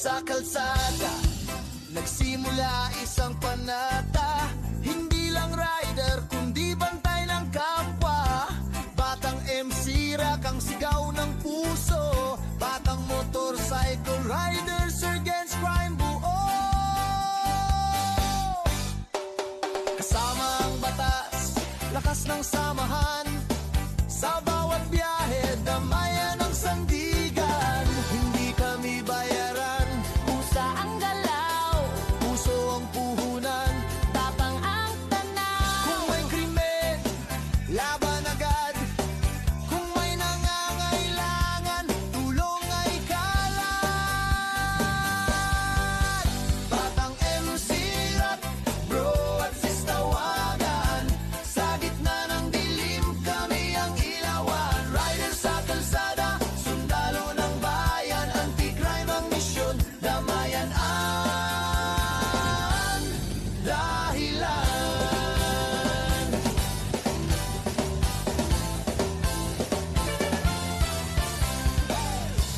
sa kalsada, nagsimula isang panata. Hindi lang rider, kundi bantay ng kapwa. Batang MC rock ang sigaw ng puso. Batang motorcycle riders against crime buo. Kasama ang batas, lakas ng samahan. Sa bawat biyahe, damayan ang sandigan. Hindi kami bayaran, Pusa ang galaw, puso ang puhunan. tapang ang tanaw. Kung may krimen, laban agad. Kung may nangangailangan, tulong ay kalat. Batang MC rock, bro at sis tawagan. Sa gitna ng dilim, kami ang ilawan. Rider sa kalsada, sundalo ng bayan. Anti-crime ang misyon, damayan ang dahilan.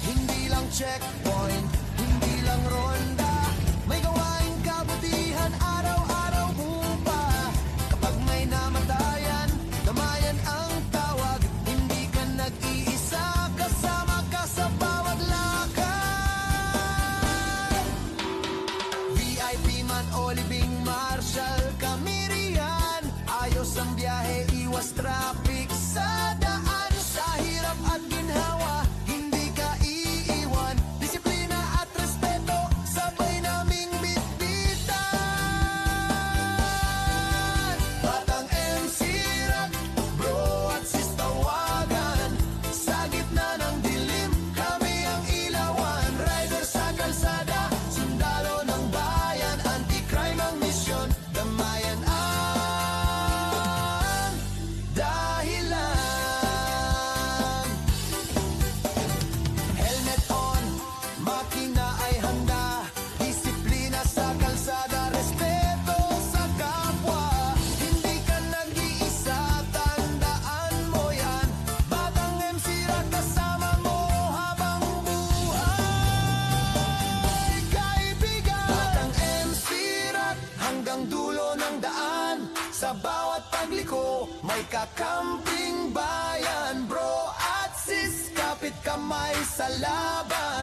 Hindi lang checkpoint, hindi lang ronda. May gawaing kabutihan, araw-araw bupa. Kapag may namatayan, damayan ang tawag. Hindi ka nag-iisa, kasama ka sa bawat lakad. VIP man o libing marshal, kami riyan. Ayos ang biyahe, iwas traffic sa daan. Sa hirap at ginhawa, hindi ka iiwan. Disiplina at respeto, sabay naming bitbitan. Batang MC rock, bro at sis tawagan. Sa gitna ng dilim, kami ang ilawan. Rider sa kalsada, sundalo ng bayan. Anti-crime ang misyon, damayan ang dahilan. Helmet on, makina ay handa. Disiplina sa kalsada, respeto sa kapwa. Hindi ka nag-iisa, tandaan mo yan. Batang MC rock, kasama mo habang buhay. Kaibigan, batang MC rock, hanggang dulo ng daan. Sa bawat pagliko, may kakamping bayan. Bro at sis, kapit kamay sa laban.